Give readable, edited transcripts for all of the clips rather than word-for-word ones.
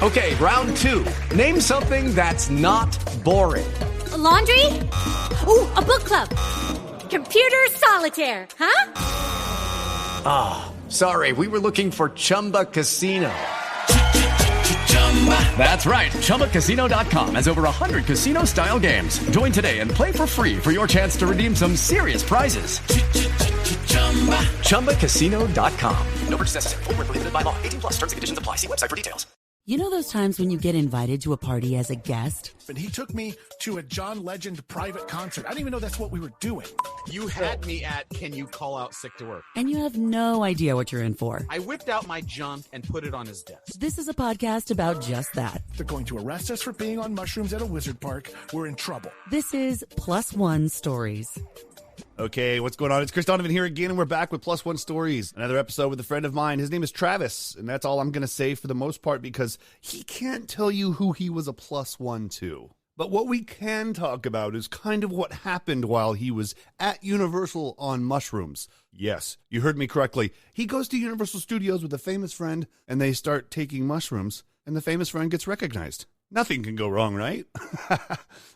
Okay, round two. Name something that's not boring. A laundry? Ooh, a book club. Computer solitaire, huh? Ah, oh, sorry, we were looking for Chumba Casino. That's right, ChumbaCasino.com has over 100 casino-style games. Join today and play for free for your chance to redeem some serious prizes. ChumbaCasino.com. No purchase necessary. Void where prohibited by law. 18+ terms and conditions apply. See website for details. You know those times when you get invited to a party as a guest? And he took me to a John Legend private concert. I didn't even know that's what we were doing. You had me at, can you call out sick to work? And you have no idea what you're in for. I whipped out my junk and put it on his desk. This is a podcast about just that. They're going to arrest us for being on mushrooms at a wizard park. We're in trouble. This is Plus One Stories. Okay, what's going on? It's Chris Donovan here again, and we're back with Plus One Stories. Another episode with a friend of mine. His name is Travis, and that's all I'm going to say for the most part because he can't tell you who he was a plus one to. But what we can talk about is kind of what happened while he was at Universal on mushrooms. Yes, you heard me correctly. He goes to Universal Studios with a famous friend, and they start taking mushrooms, and the famous friend gets recognized. Nothing can go wrong, right?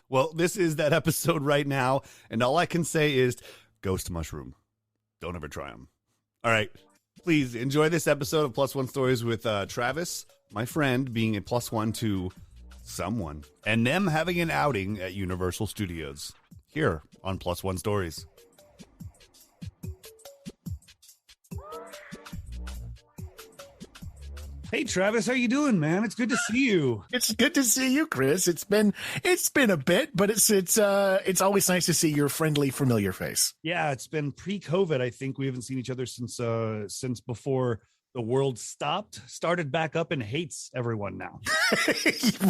Well, this is that episode right now, and all I can say is ghost mushroom. Don't ever try them. All right, please enjoy this episode of Plus One Stories with Travis, my friend, being a plus one to someone, and them having an outing at Universal Studios here on Plus One Stories. Hey Travis, how you doing, man? It's good to see you. It's good to see you, Chris. It's been a bit, but it's always nice to see your friendly, familiar face. Yeah, it's been pre-COVID. I think we haven't seen each other since before the world started back up and hates everyone now.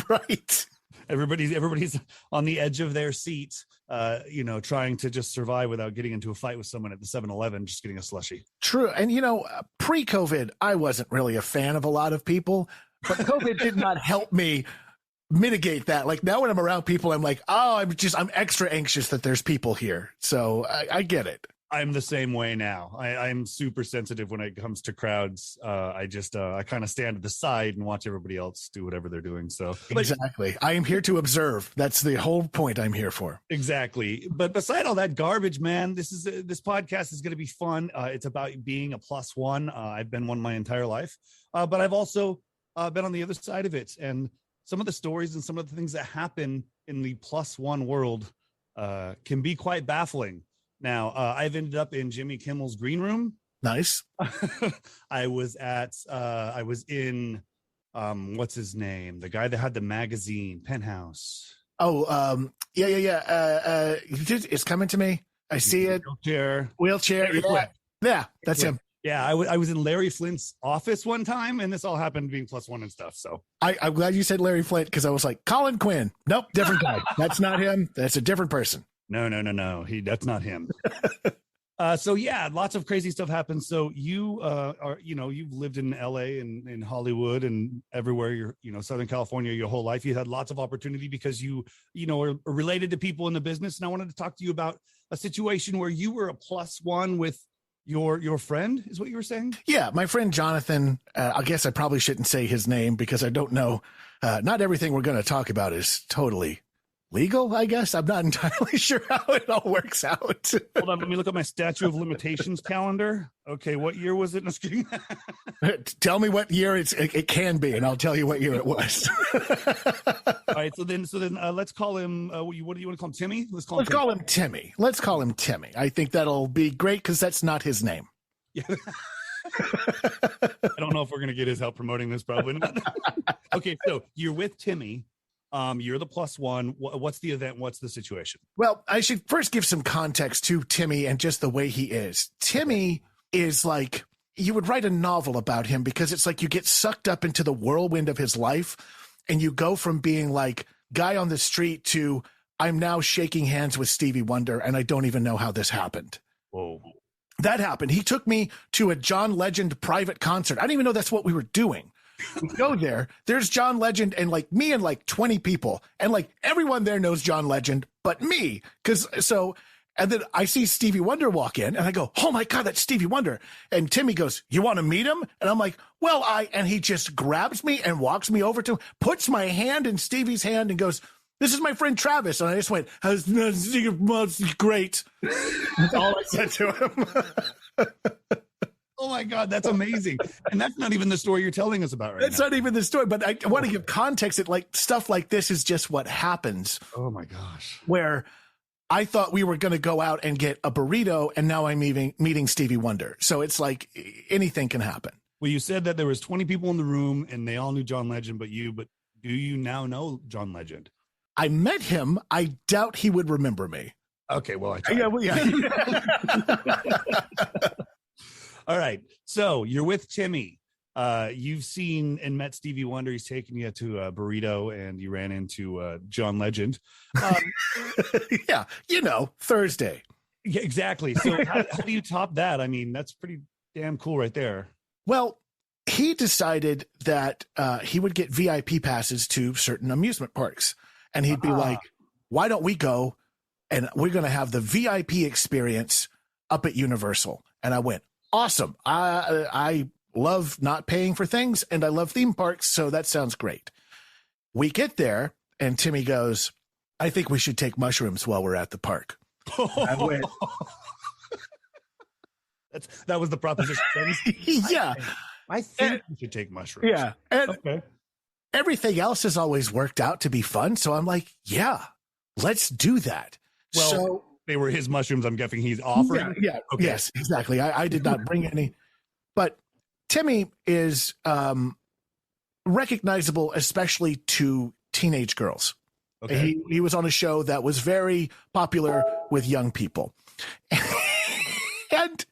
Right. Everybody's on the edge of their seat, trying to just survive without getting into a fight with someone at the 7-Eleven, just getting a slushie. True. And, pre-COVID, I wasn't really a fan of a lot of people, but COVID did not help me mitigate that. Like now when I'm around people, I'm like, I'm extra anxious that there's people here. So I get it. I'm the same way now. I'm super sensitive when it comes to crowds. I kind of stand at the side and watch everybody else do whatever they're doing. So exactly. I am here to observe. That's the whole point I'm here for. Exactly. But beside all that garbage, man, this podcast is going to be fun. It's about being a plus one. I've been one my entire life, but I've also been on the other side of it. And some of the stories and some of the things that happen in the plus one world can be quite baffling. Now, I've ended up in Jimmy Kimmel's green room. Nice. I was in, what's his name? The guy that had the magazine, Penthouse. Oh, yeah. It's coming to me. I see it. Wheelchair. Yeah, that's him. Yeah, I was in Larry Flint's office one time, and this all happened being plus one and stuff. So I'm glad you said Larry Flint because I was like, Colin Quinn. Nope, different guy. That's not him. That's a different person. No. That's not him. So yeah, lots of crazy stuff happens. So you you've lived in LA and in Hollywood and everywhere, Southern California your whole life. You had lots of opportunity because you are related to people in the business. And I wanted to talk to you about a situation where you were a plus one with your friend, is what you were saying? Yeah, my friend Jonathan. I guess I probably shouldn't say his name because I don't know. Not everything we're going to talk about is totally legal, I guess. I'm not entirely sure how it all works out. Hold on, let me look at my statute of limitations calendar. Okay, what year was it? Tell me what year it can be, and I'll tell you what year it was. All right, so then let's call him. What do you want to call him? Timmy? Let's call him Timmy. Let's call him Timmy. I think that'll be great because that's not his name. Yeah. I don't know if we're gonna get his help promoting this. Probably not. Okay, so you're with Timmy. You're the plus one. What's the event? What's the situation? Well, I should first give some context to Timmy and just the way he is. Timmy is like, you would write a novel about him because it's like you get sucked up into the whirlwind of his life and you go from being like guy on the street to I'm now shaking hands with Stevie Wonder and I don't even know how this happened. Whoa. That happened. He took me to a John Legend private concert. I didn't even know that's what we were doing. We go there's John Legend and like me and like 20 people and like everyone there knows John Legend but me And then I see Stevie Wonder walk in and I go, oh my God, that's Stevie Wonder. And Timmy goes, you want to meet him? And I'm like, well, and he just grabs me and walks me over to him, puts my hand in Stevie's hand and goes, this is my friend Travis. And I just went, great. That's all I said to him. Oh my God, that's amazing. And that's not even the story you're telling us about right That's now. not even the story, but I want to give context that like stuff like this is just what happens. Oh my gosh. Where I thought we were going to go out and get a burrito and now I'm meeting Stevie Wonder. So it's like anything can happen. Well, you said that there was 20 people in the room and they all knew John Legend, but do you now know John Legend? I met him. I doubt he would remember me. Okay, well, I tried. All right. So you're with Timmy. You've seen and met Stevie Wonder. He's taken you to a burrito and you ran into John Legend. Yeah. Thursday. Yeah, exactly. So how do you top that? I mean, that's pretty damn cool right there. Well, he decided that he would get VIP passes to certain amusement parks. And he'd be like, why don't we go and we're going to have the VIP experience up at Universal. And I went, awesome. I love not paying for things and I love theme parks. So that sounds great. We get there and Timmy goes, I think we should take mushrooms while we're at the park. I went, that was the proposition. yeah. I think we should take mushrooms. Yeah. And okay. Everything else has always worked out to be fun. So I'm like, yeah, let's do that. Well, so they were his mushrooms. I'm guessing he's offering. Yeah. Okay. Yes, exactly. I did not bring any, but Timmy is recognizable, especially to teenage girls. Okay. He was on a show that was very popular with young people. And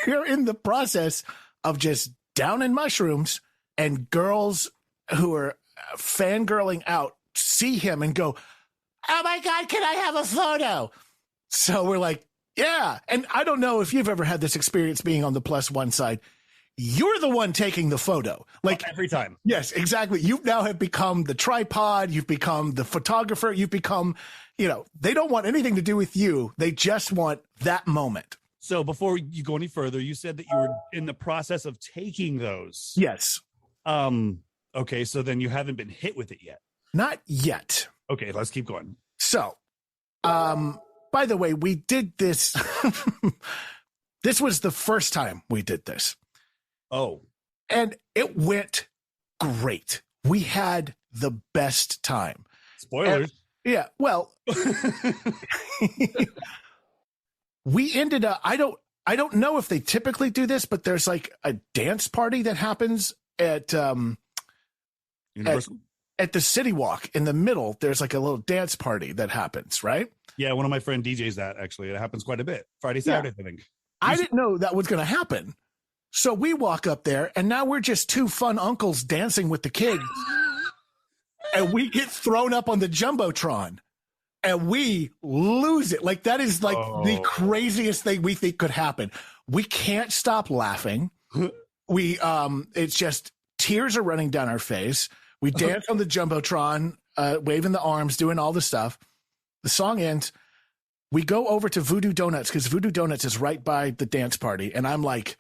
we're in the process of just downing mushrooms and girls who are fangirling out see him and go, oh my God, can I have a photo? So we're like, yeah. And I don't know if you've ever had this experience being on the +1 side. You're the one taking the photo. Like every time. Yes, exactly. You now have become the tripod. You've become the photographer. You've become, they don't want anything to do with you. They just want that moment. So before you go any further, you said that you were in the process of taking those. Yes. Okay. So then you haven't been hit with it yet. Not yet. Okay. Let's keep going. So, by the way, we did this. This was the first time we did this. Oh. And it went great. We had the best time. Spoilers. Yeah. Well, we ended up, I don't know if they typically do this, but there's like a dance party that happens at Universal? At the City Walk in the middle. There's like a little dance party that happens, right? Yeah, one of my friend DJs that actually. It happens quite a bit. Friday, Saturday, I think. I didn't know that was going to happen. So we walk up there and now we're just two fun uncles dancing with the kids. And we get thrown up on the Jumbotron and we lose it. Like that is like the craziest thing we think could happen. We can't stop laughing. It's just tears are running down our face. We dance on the Jumbotron, waving the arms, doing all the stuff. The song ends. We go over to Voodoo Donuts because Voodoo Donuts is right by the dance party. And I'm like,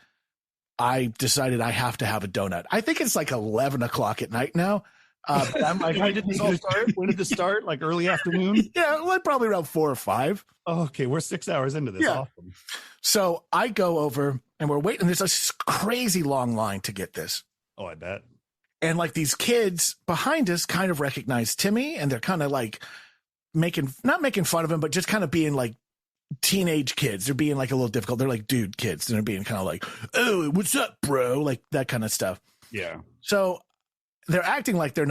I decided I have to have a donut. I think it's like 11 o'clock at night now. But I'm like, when did this all start? When did this start? Like early afternoon? Yeah, like probably around 4 or 5. Oh, okay, we're 6 hours into this. Yeah. Awesome. So I go over and we're waiting. There's a crazy long line to get this. Oh, I bet. And like these kids behind us kind of recognize Timmy and they're kind of like not making fun of him, but just kind of being like teenage kids. They're being like a little difficult. They're like dude kids. And they're being kind of like, oh, what's up, bro? Like that kind of stuff. Yeah. So they're acting like they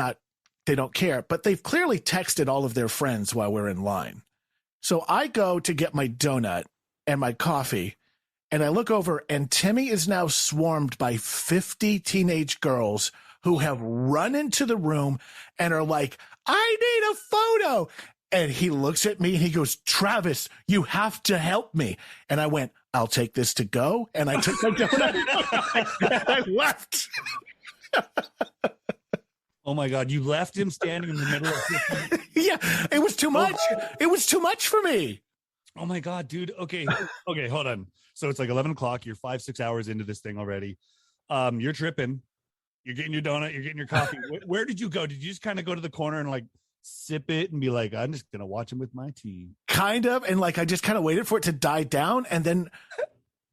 don't care, but they've clearly texted all of their friends while we're in line. So I go to get my donut and my coffee and I look over and Timmy is now swarmed by 50 teenage girls who have run into the room and are like, I need a photo. And he looks at me and he goes, Travis, you have to help me. And I went, I'll take this to go. And I took my donut and I left. Oh my God, you left him standing in the middle of Yeah, it was too much. It was too much for me. Oh my God, dude. Okay. Okay. Hold on. So it's like 11 o'clock. You're 5-6 hours into this thing already. You're tripping. You're getting your donut. You're getting your coffee. Where did you go? Did you just kind of go to the corner and like sip it and be like, I'm just going to watch him with my tea? Kind of. And like, I just kind of waited for it to die down. And then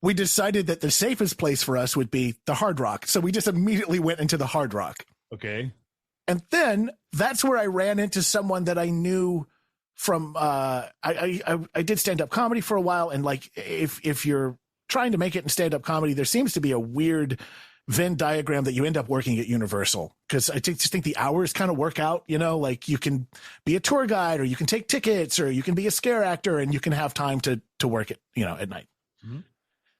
we decided that the safest place for us would be the Hard Rock. So we just immediately went into the Hard Rock. Okay. And then that's where I ran into someone that I knew from, I did stand-up comedy for a while. And like, if you're trying to make it in stand-up comedy, there seems to be a weird Venn diagram that you end up working at Universal. Cause I just think the hours kind of work out, you know, like you can be a tour guide or you can take tickets or you can be a scare actor and you can have time to work it, you know, at night. Mm-hmm.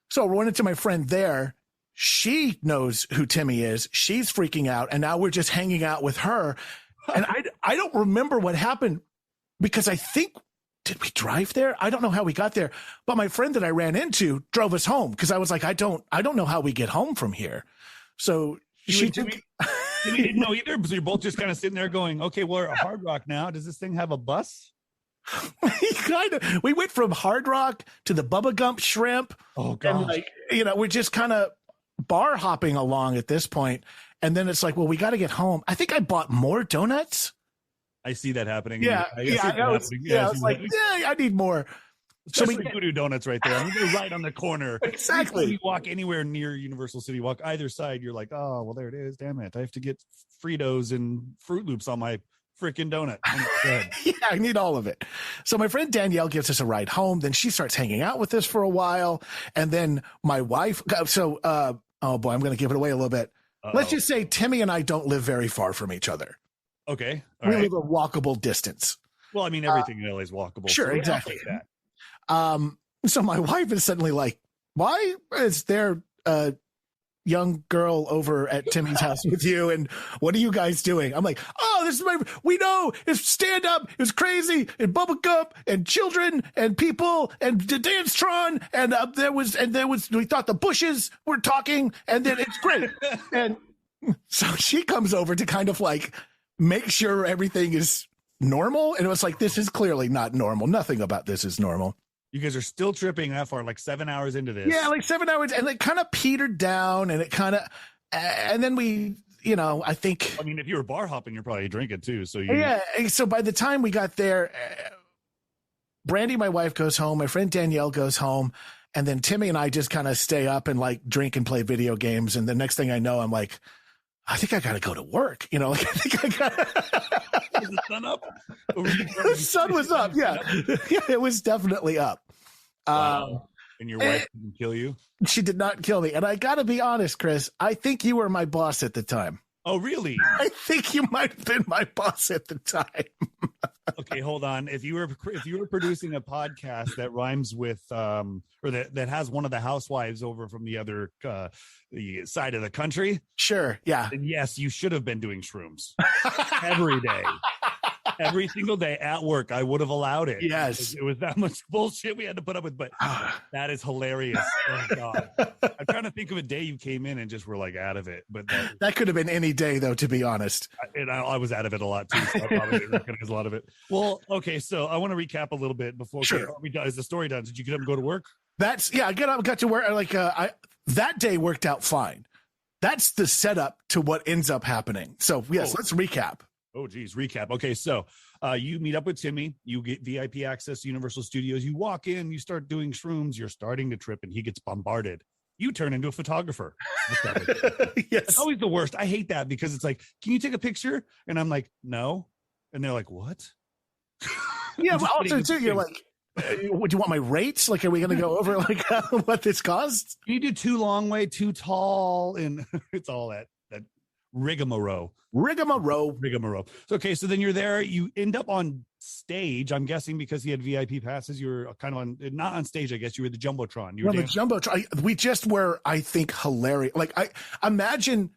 So I went into my friend there. She knows who Timmy is. She's freaking out. And now we're just hanging out with her. And I don't remember what happened because I think, did we drive there? I don't know how we got there, but my friend that I ran into drove us home because I was like, I don't know how we get home from here. So she didn't know either. So you're both just kind of sitting there going, okay, well, we're at Hard Rock now. Does this thing have a bus? We went from Hard Rock to the Bubba Gump Shrimp. Oh God. And like, you know, we're just kind of bar hopping along at this point. And then it's like, well, we got to get home. I think I bought more donuts. I see that happening. Yeah. I was like, yeah, I need more. Especially Voodoo Donuts right there. I mean, they're right on the corner. Exactly. You walk anywhere near Universal City Walk, either side, you're like, oh, well, there it is. Damn it. I have to get Fritos and Fruit Loops on my freaking donut. Yeah, I need all of it. So my friend Danielle gives us a ride home. Then she starts hanging out with us for a while. And then my wife, oh boy, I'm going to give it away a little bit. Let's just say Timmy and I don't live very far from each other. Okay. We live a walkable distance. Well, I mean, everything in LA is walkable. Sure, so exactly. So my wife is suddenly like, why is there a young girl over at Timmy's house with you? And what are you guys doing? I'm like, oh, this is we know it's stand up. It's crazy and Bubba Gump and children and people and the Dance-tron. And there was, we thought the Bushes were talking and then it's great. And so she comes over to kind of like make sure everything is normal. And it was like, this is clearly not normal. Nothing about this is normal. You guys are still tripping that far, like 7 hours into this. Yeah, like 7 hours. And it kind of petered down and it kind of, and then we, you know, I think. I mean, if you were bar hopping, you're probably drinking too. So yeah. So by the time we got there, Brandy, my wife, goes home. My friend Danielle goes home. And then Timmy and I just kind of stay up and like drink and play video games. And the next thing I know, I'm like, I think I got to go to work. You know, like I think I got. Was the sun up? The sun was up. Yeah. Yeah, it was definitely up. Wow. And your wife didn't kill you? She did not kill me. And I got to be honest, Chris, I think you were my boss at the time. Oh, really? I think you might have been my boss at the time. Okay, hold on. If you were producing a podcast that rhymes with or that has one of the housewives over from the other the side of the country, sure, yeah, then yes, you should have been doing shrooms every day. Every single day at work, I would have allowed it. Yes. It was that much bullshit we had to put up with, but that is hilarious. Oh, God. I'm trying to think of a day you came in and just were like out of it. But that could have been any day, though, to be honest. I was out of it a lot, too. So I probably didn't recognize a lot of it. Well, okay, so I want to recap a little bit before is the story done? Did you get up and go to work? I got to work. Like that day worked out fine. That's the setup to what ends up happening. So, yes, let's recap. Oh, geez. Recap. Okay. So you meet up with Timmy, you get VIP access to Universal Studios. You walk in, you start doing shrooms. You're starting to trip and he gets bombarded. You turn into a photographer. Yes. It's always the worst. I hate that because it's like, can you take a picture? And I'm like, no. And they're like, what? Yeah. But also too, you're like, do you want my rates? Like, are we going to go over like what this costs? You do too long way, too tall. And it's all that rigmarole. So, okay, so then you're there. You end up on stage. I'm guessing because he had VIP passes. You were kind of on, not on stage. I guess you were the jumbotron. You were the jumbotron. We just were, I think, hilarious. Like I imagine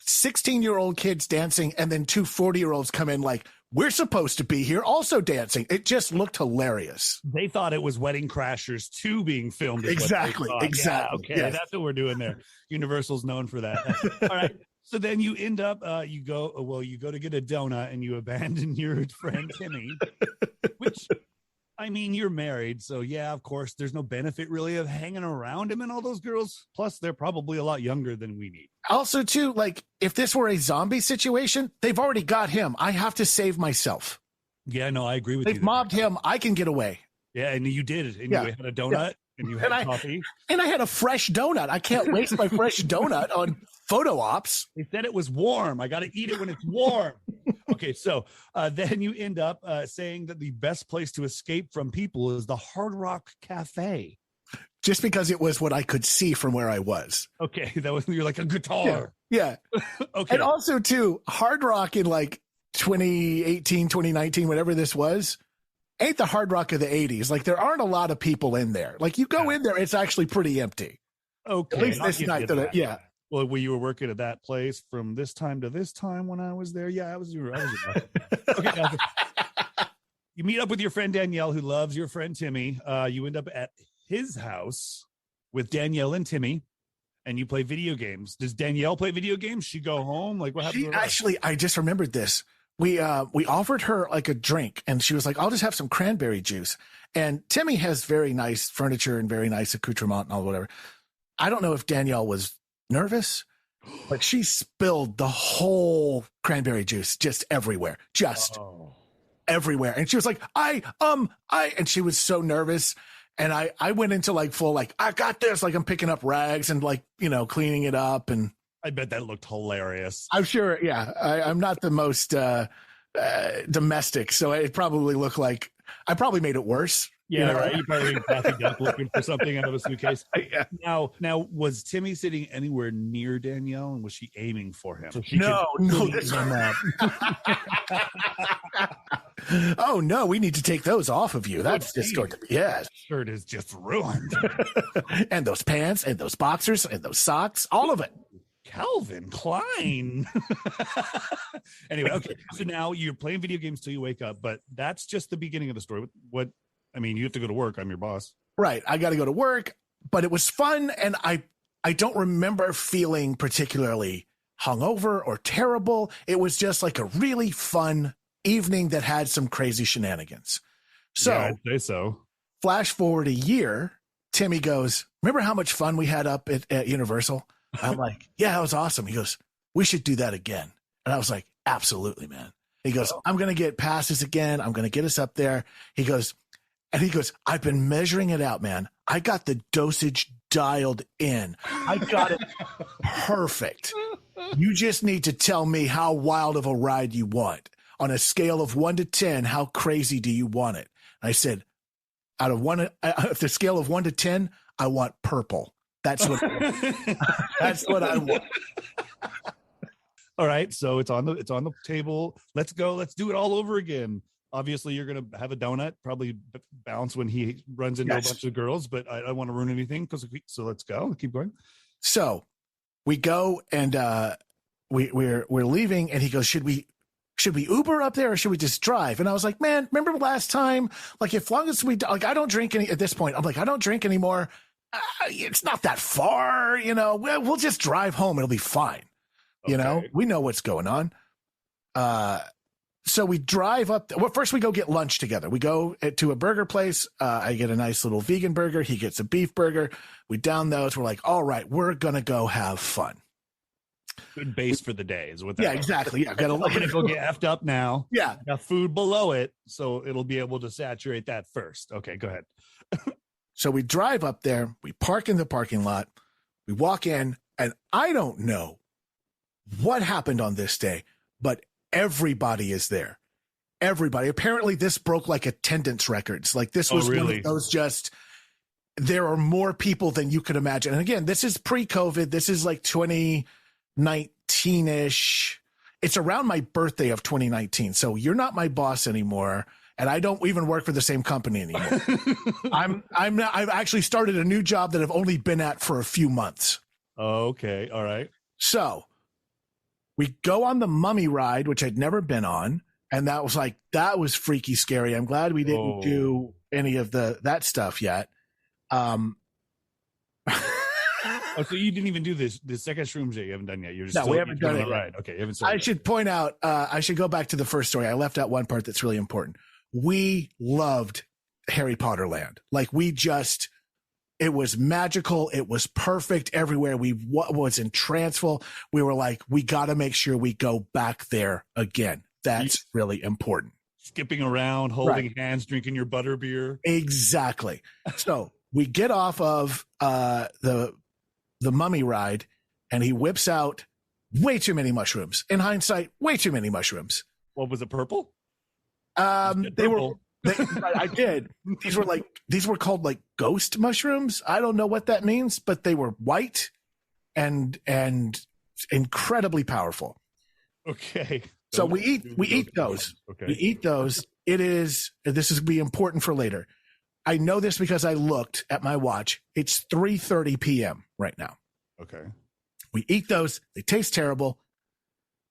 16-year-old kids dancing, and then two 40-year-olds come in like, we're supposed to be here also dancing. It just looked hilarious. They thought it was Wedding Crashers 2 being filmed. Exactly. Yeah, okay, yes. That's what we're doing there. Universal's known for that. All right. So then you end up, you go to get a donut and you abandon your friend Timmy, which I mean, you're married, so yeah, of course, there's no benefit really of hanging around him and all those girls. Plus, they're probably a lot younger than we need. Also, too, like if this were a zombie situation, they've already got him. I have to save myself. Yeah, no, I agree with you. They've mobbed him. I can get away. Yeah, and you did it. And Yeah. you had a donut and you had coffee. And I had a fresh donut. I can't waste my fresh donut on photo ops. They said it was warm. I got to eat it when it's warm. Okay, so then you end up saying that the best place to escape from people is the Hard Rock Cafe. Just because it was what I could see from where I was. Okay, that was you're like a guitar. Yeah. Okay. And also, too, Hard Rock in like 2018, 2019, whatever this was, ain't the Hard Rock of the 80s. Like, there aren't a lot of people in there. Like, you go in there, it's actually pretty empty. Okay. At least I'll this give you night. that. Yeah. Well, when you were working at that place from this time to this time when I was there, yeah, I was okay. Now, you meet up with your friend Danielle, who loves your friend Timmy. You end up at his house with Danielle and Timmy, and you play video games. Does Danielle play video games? She go home? Like, what happened? She actually, I just remembered this. We offered her like a drink, and she was like, I'll just have some cranberry juice. And Timmy has very nice furniture and very nice accoutrement and all whatever. I don't know if Danielle was nervous, but she spilled the whole cranberry juice just everywhere, everywhere. And she was like, and she was so nervous. And I went into like full, like, I got this, like I'm picking up rags and like, cleaning it up. And I bet that looked hilarious. I'm sure. Yeah. I'm not the most domestic. So it probably looked like I probably made it worse. Yeah, right. You probably backed up looking for something out of a suitcase. Yeah. Now, was Timmy sitting anywhere near Danielle, and was she aiming for him? So no. Oh no, we need to take those off of you. That's just going to be Shirt is just ruined. And those pants, and those boxers, and those socks, all of it. Calvin Klein. Anyway, okay. So now you're playing video games till you wake up, but that's just the beginning of the story. You have to go to work. I'm your boss. Right. I got to go to work, but it was fun. And I don't remember feeling particularly hungover or terrible. It was just like a really fun evening that had some crazy shenanigans. So, yeah, I'd say so. Flash forward a year, Timmy goes, remember how much fun we had up at Universal? I'm like, yeah, that was awesome. He goes, we should do that again. And I was like, absolutely, man. He goes, I'm going to get passes again. I'm going to get us up there. He goes, I've been measuring it out, man. I got the dosage dialed in. I got it perfect. You just need to tell me how wild of a ride you want. On a scale of 1 to 10, how crazy do you want it? And I said, out of the scale of 1 to 10, I want purple. That's what I want. All right, so it's on the table. Let's go. Let's do it all over again. Obviously, you're going to have a donut, probably bounce when he runs into a bunch of girls, but I don't want to ruin anything. So let's go. Keep going. So we go and we're leaving, and he goes, should we Uber up there or should we just drive? And I was like, man, remember last time? Like, as long as I don't drink at this point. I'm like, I don't drink anymore. It's not that far, we'll just drive home. It'll be fine. Okay. We know what's going on. So we drive up. Well, first we go get lunch together. We go to a burger place. I get a nice little vegan burger. He gets a beef burger. We down those. We're like, all right, we're going to go have fun. Good base for the day is what that is. Exactly. Yeah. I'm going to go get effed up now. Yeah. Got food below it, so it'll be able to saturate that first. Okay, go ahead. So we drive up there. We park in the parking lot. We walk in, and I don't know what happened on this day, but everybody is there. Everybody. Apparently this broke like attendance records. Like this was really? one of those there are more people than you could imagine. And again, this is pre-COVID. This is like 2019-ish. It's around my birthday of 2019. So you're not my boss anymore. And I don't even work for the same company anymore. I've actually started a new job that I've only been at for a few months. Okay. All right. So we go on the mummy ride, which I'd never been on. And that was freaky scary. I'm glad we didn't do any of that stuff yet. So you didn't even do the second shrooms yet. You haven't done yet. You're just we haven't done it yet. Right. Okay. You haven't I should point out, I should go back to the first story. I left out one part that's really important. We loved Harry Potter land. Like it was magical. It was perfect everywhere. We was entranceful. We were like, we got to make sure we go back there again. That's really important. Skipping around, holding hands, drinking your butter beer. Exactly. So we get off of the mummy ride, and he whips out way too many mushrooms. In hindsight, way too many mushrooms. What was it, purple? I did. These were called like ghost mushrooms. I don't know what that means, but they were white and incredibly powerful. Okay. So we eat those. Okay. We eat those. This is be important for later. I know this because I looked at my watch. It's 3:30 p.m. right now. Okay. We eat those. They taste terrible.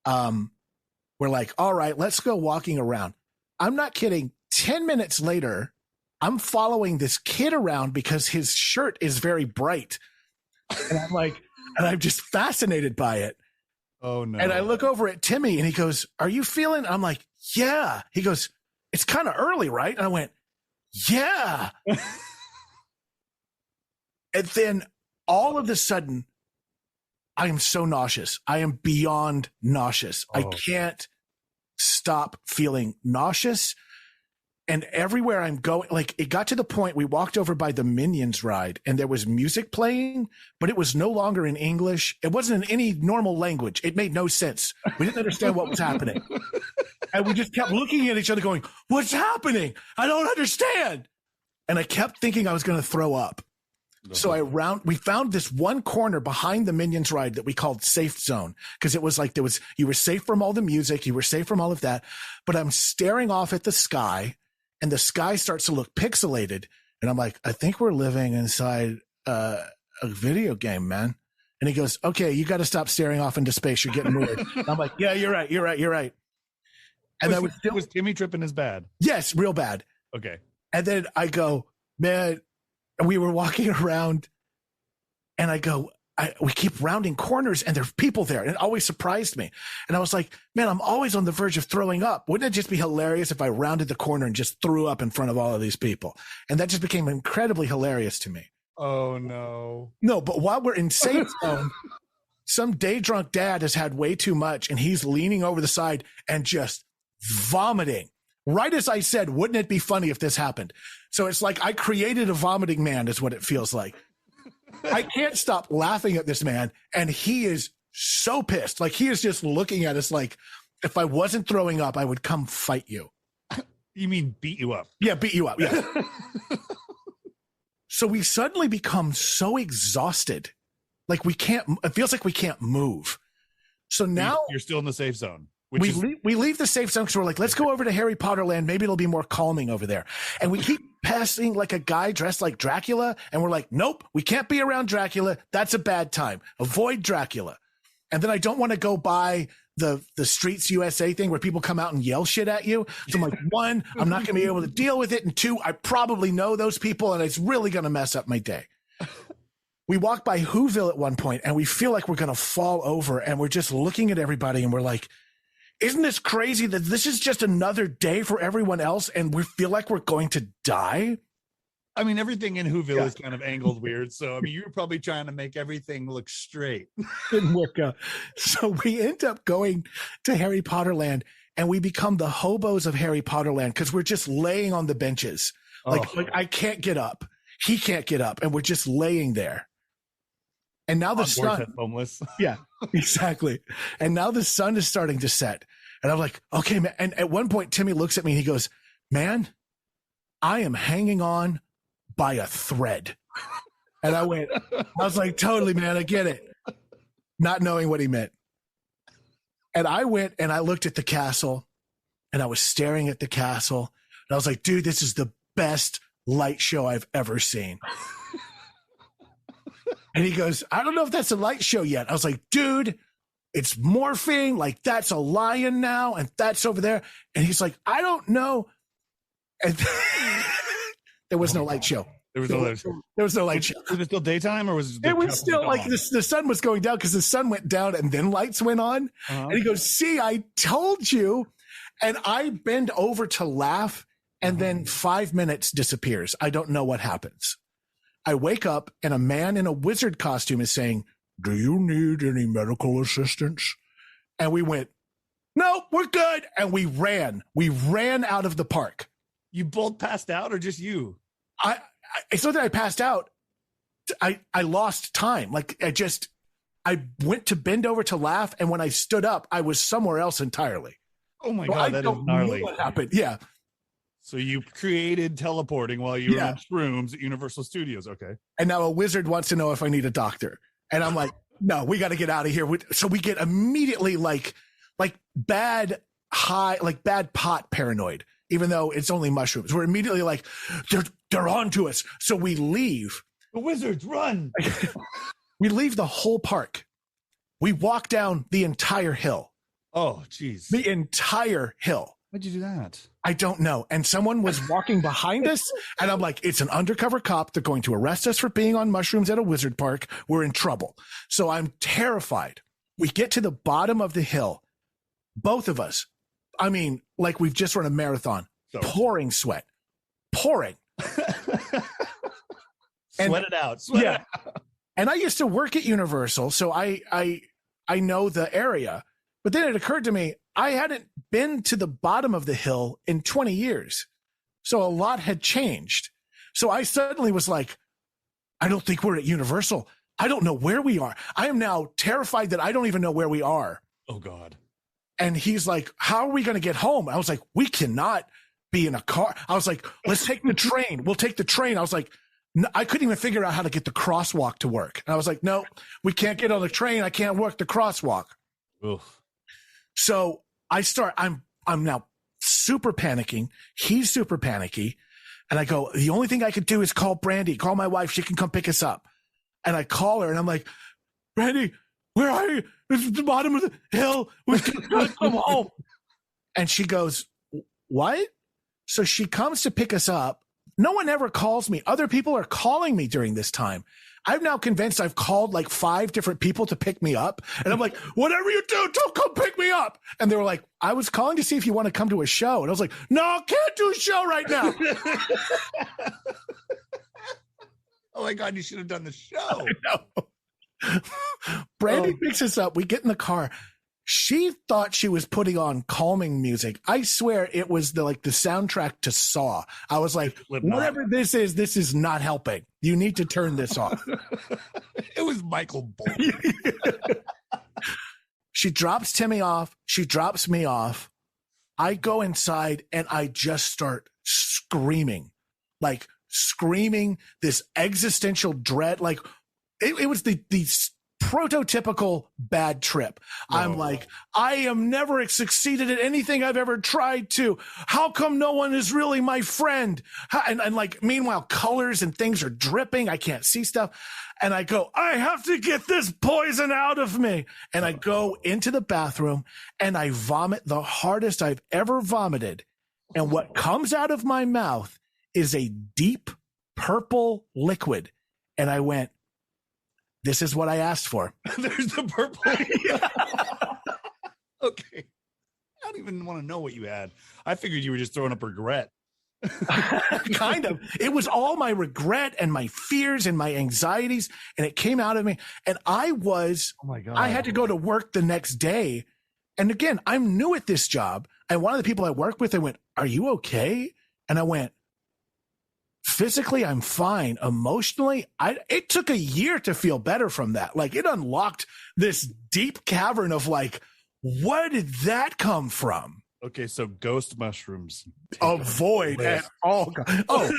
We're like, all right, let's go walking around. I'm not kidding. 10 minutes later, I'm following this kid around because his shirt is very bright. And I'm just fascinated by it. Oh, no. And I look over at Timmy and he goes, are you feeling? I'm like, yeah. He goes, it's kind of early, right? And I went, yeah. And then all of a sudden, I am so nauseous. I am beyond nauseous. I can't stop feeling nauseous. And everywhere I'm going, like it got to the point we walked over by the Minions ride and there was music playing, but it was no longer in English. It wasn't in any normal language. It made no sense. We didn't understand what was happening. And we just kept looking at each other going, what's happening? I don't understand. And I kept thinking I was going to throw up. So we found this one corner behind the Minions ride that we called safe zone. Cause it was like you were safe from all the music. You were safe from all of that, but I'm staring off at the sky and the sky starts to look pixelated. And I'm like, I think we're living inside a video game, man. And he goes, okay, you got to stop staring off into space. You're getting weird. And I'm like, yeah, you're right. And was Timmy tripping as bad? Yes, real bad. Okay. And then I go, man, we were walking around and I go, we keep rounding corners and there are people there. And it always surprised me. And I was like, man, I'm always on the verge of throwing up. Wouldn't it just be hilarious if I rounded the corner and just threw up in front of all of these people? And that just became incredibly hilarious to me. Oh, no. No, but while we're in safe zone, some day drunk dad has had way too much and he's leaning over the side and just vomiting. Right as I said, wouldn't it be funny if this happened? So it's like I created a vomiting man is what it feels like. I can't stop laughing at this man. And he is so pissed. Like he is just looking at us like, if I wasn't throwing up, I would come fight you. You mean beat you up? Yeah, beat you up. Yeah. So we suddenly become so exhausted. Like it feels like we can't move. So now you're still in the safe zone. We leave the safe zone because we're like, let's go over to Harry Potter land. Maybe it'll be more calming over there. And we keep passing like a guy dressed like Dracula. And we're like, nope, we can't be around Dracula. That's a bad time. Avoid Dracula. And then I don't want to go by the Streets USA thing where people come out and yell shit at you. So I'm like, one, I'm not going to be able to deal with it. And two, I probably know those people and it's really going to mess up my day. We walk by Whoville at one point and we feel like we're going to fall over and we're just looking at everybody and we're like, isn't this crazy that this is just another day for everyone else and we feel like we're going to die? I mean, everything in Whoville is kind of angled weird. So, I mean, you're probably trying to make everything look straight. Didn't work out. So we end up going to Harry Potter land and we become the hobos of Harry Potter land because we're just laying on the benches. Like I can't get up. He can't get up. And we're just laying there. And now the sun, homeless. Yeah, exactly. And now the sun is starting to set. And I'm like, okay, man. And at one point, Timmy looks at me and he goes, man, I am hanging on by a thread. And I was like, totally, man, I get it. Not knowing what he meant. And I went and I looked at the castle and I was staring at the castle. And I was like, dude, this is the best light show I've ever seen. And he goes, I don't know if that's a light show yet. I was like, dude, it's morphing. Like that's a lion now. And that's over there. And he's like, I don't know. And there was no light show. There was no light show. Was it still daytime or was it was still like the sun was going down because the sun went down and then lights went on. And he goes, see, I told you. And I bend over to laugh. And then 5 minutes disappears. I don't know what happens. I wake up and a man in a wizard costume is saying, "Do you need any medical assistance?" And we went, "No, we're good." And we ran out of the park. You both passed out or just you? It's not that I passed out. I lost time. Like I went to bend over to laugh. And when I stood up, I was somewhere else entirely. Oh my So God, that is gnarly. What happened? Yeah. So you created teleporting while you were on shrooms at Universal Studios. Okay. And now a wizard wants to know if I need a doctor. And I'm like, no, we got to get out of here. So we get immediately like bad pot paranoid, even though it's only mushrooms. We're immediately like, they're on to us. So we leave. The wizards, run. We leave the whole park. We walk down the entire hill. Oh, geez. The entire hill. Why'd you do that? I don't know. And someone was walking behind us, and I'm like, it's an undercover cop. They're going to arrest us for being on mushrooms at a wizard park. We're in trouble. So I'm terrified. We get to the bottom of the hill. Both of us. I mean, like we've just run a marathon. Pouring sweat. Pouring. Sweat it out. Sweat it out. And I used to work at Universal, so I know the area. But then it occurred to me, I hadn't been to the bottom of the hill in 20 years. So a lot had changed. So I suddenly was like, I don't think we're at Universal. I don't know where we are. I am now terrified that I don't even know where we are. Oh, God. And he's like, how are we going to get home? I was like, we cannot be in a car. I was like, let's take the train. We'll take the train. I was like, no, I couldn't even figure out how to get the crosswalk to work. And I was like, no, we can't get on the train. I can't work the crosswalk. Oof. So I'm now super panicking. He's super panicky. And I go, the only thing I could do is call Brandy, call my wife. She can come pick us up. And I call her and I'm like, Brandy, where are you? It's the bottom of the hill. We gotta come home. And she goes, what? So she comes to pick us up. No one ever calls me. Other people are calling me during this time. I'm now convinced I've called like 5 different people to pick me up. And I'm like, whatever you do, don't come pick me up. And they were like, I was calling to see if you want to come to a show. And I was like, no, I can't do a show right now. Oh my God, you should have done the show. Brandy picks us up. We get in the car. She thought she was putting on calming music. I swear it was the soundtrack to Saw. I was like, whatever this is not helping. You need to turn this off. It was Michael Bolton. She drops Timmy off. She drops me off. I go inside and I just start screaming this existential dread. Like it was the prototypical bad trip. No. I'm like, I am never succeeded at anything I've ever tried to. How come no one is really my friend? And like, meanwhile, colors and things are dripping. I can't see stuff. And I go, I have to get this poison out of me. And I go into the bathroom and I vomit the hardest I've ever vomited. And what comes out of my mouth is a deep purple liquid. And I went, this is what I asked for. There's the purple. Okay. I don't even want to know what you had. I figured you were just throwing up regret. Kind of. It was all my regret and my fears and my anxieties, and it came out of me. And oh my God. I had to go to work the next day. And again, I'm new at this job. And one of the people I work with, they went, are you okay? And I went, physically, I'm fine. Emotionally, it took a year to feel better from that. Like it unlocked this deep cavern of like, where did that come from? Okay, so ghost mushrooms. Avoid at all. Oh,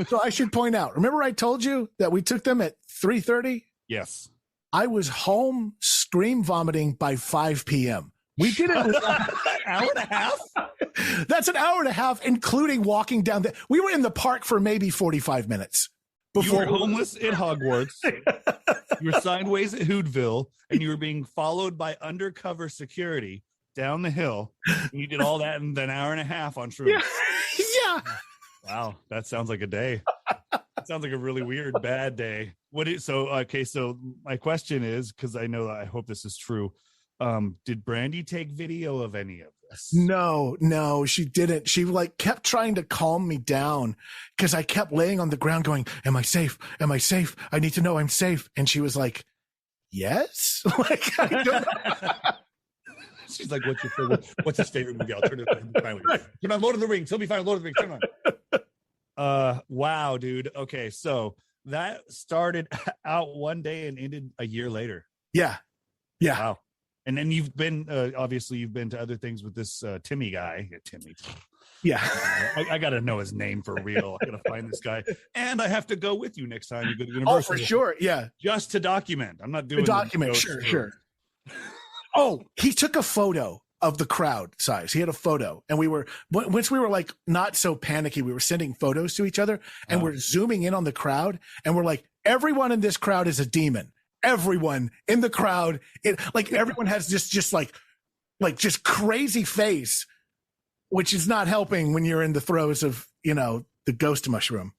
so I should point out, remember I told you that we took them at 3:30? Yes. I was home scream vomiting by 5 p.m. We did it an hour and a half. That's an hour and a half, including walking down we were in the park for maybe 45 minutes. Before you were homeless at Hogwarts. You were sideways at Hoodville, and you were being followed by undercover security down the hill. And you did all that in an hour and a half on shrooms. Yeah. Wow, that sounds like a day. That sounds like a really weird, bad day. So my question is, because I hope this is true. Did Brandy take video of any of this? No, she didn't. She like kept trying to calm me down because I kept laying on the ground going, am I safe? Am I safe? I need to know I'm safe. And she was like, yes. Like, I don't know. She's like, what's his favorite movie? I'll turn it on. Turn on Lord of the Rings. He'll be fine. Lord of the Rings. Turn on. Wow, dude. Okay. So that started out one day and ended a year later. Yeah. Wow. And then you've been, obviously you've been to other things with this Timmy guy. Timmy. Yeah. I got to know his name for real. I got to find this guy. And I have to go with you next time you go to Universal. Oh, for sure. Yeah. Just to document. I'm not doing document. Sure. Oh, he took a photo of the crowd size. He had a photo. And once we were like not so panicky, we were sending photos to each other and we're zooming in on the crowd. And we're like, everyone in this crowd is a demon. Everyone in the crowd, everyone has just crazy face, which is not helping when you're in the throes of, the ghost mushroom.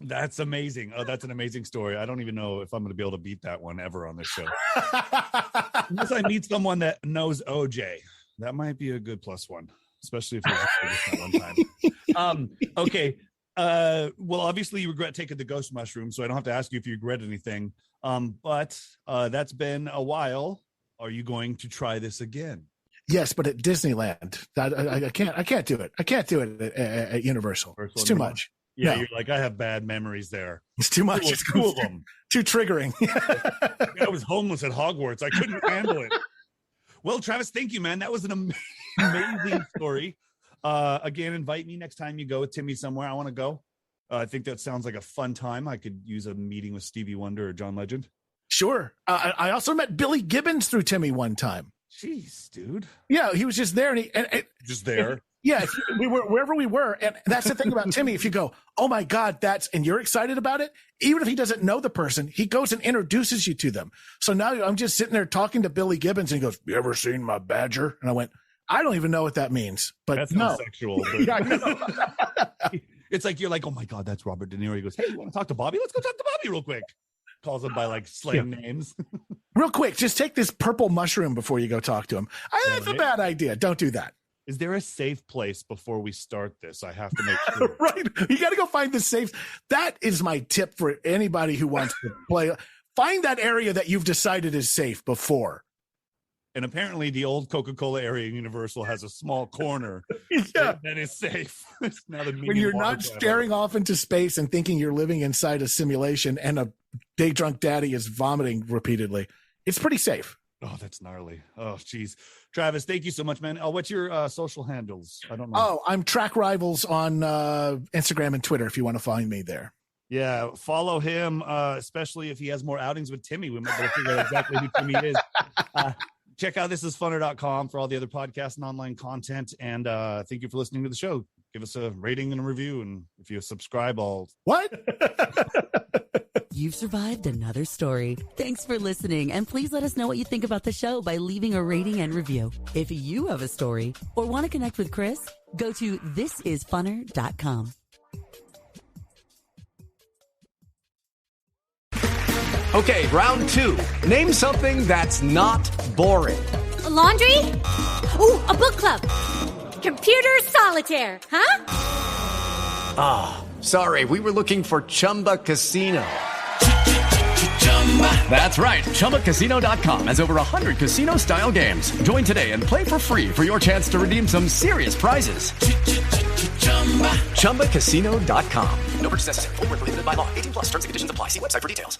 That's amazing. Oh, that's an amazing story. I don't even know if I'm going to be able to beat that one ever on this show. Unless I meet someone that knows OJ, that might be a good +1, especially if you're just that one time. Okay. Well, obviously you regret taking the ghost mushroom, so I don't have to ask you if you regret anything. But that's been a while. Are you going to try this again? Yes, but at Disneyland. I can't do it. I can't do it at Universal. It's too much. Yeah, no. You're like, I have bad memories there. It's too much. It's two of them. Too triggering. I was homeless at Hogwarts. I couldn't handle it. Well, Travis, thank you, man. That was an amazing story. Again, invite me next time you go with Timmy somewhere. I want to go. I think that sounds like a fun time. I could use a meeting with Stevie Wonder or John Legend. Sure. I also met Billy Gibbons through Timmy one time. Jeez, dude. Yeah, he was just there. Just there. Yeah, we were wherever we were. And that's the thing about Timmy. If you go, oh my God, and you're excited about it, even if he doesn't know the person, he goes and introduces you to them. So now I'm just sitting there talking to Billy Gibbons and he goes, you ever seen my badger? And I went, I don't even know what that means, but that's no. Not sexual. But... Yeah, I know. It's like, you're like, oh my God, that's Robert De Niro. He goes, hey, you want to talk to Bobby? Let's go talk to Bobby real quick. Calls him by slang names. Real quick, just take this purple mushroom before you go talk to him. That's a bad idea. Don't do that. Is there a safe place before we start this? I have to make sure. Right. You got to go find the safe. That is my tip for anybody who wants to play. Find that area that you've decided is safe before. And apparently the old Coca-Cola area in Universal has a small corner that is safe. Now when you're not staring off into space and thinking you're living inside a simulation and a day drunk daddy is vomiting repeatedly, it's pretty safe. Oh, that's gnarly. Oh, geez. Travis, thank you so much, man. What's your social handles? I don't know. Oh, I'm Track Rivals on Instagram and Twitter if you want to find me there. Yeah, follow him, especially if he has more outings with Timmy. We might be able to figure out exactly who Timmy is. Check out thisisfunner.com for all the other podcasts and online content. And thank you for listening to the show. Give us a rating and a review. And if you subscribe, What? You've survived another story. Thanks for listening, and please let us know what you think about the show by leaving a rating and review. If you have a story or want to connect with Chris, go to thisisfunner.com. Okay, round 2. Name something that's not boring. A laundry? Ooh, a book club. Computer solitaire, huh? Sorry, we were looking for Chumba Casino. That's right. ChumbaCasino.com has over 100 casino-style games. Join today and play for free for your chance to redeem some serious prizes. ChumbaCasino.com. No purchase necessary. Void where prohibited by law. 18+ terms and conditions apply. See website for details.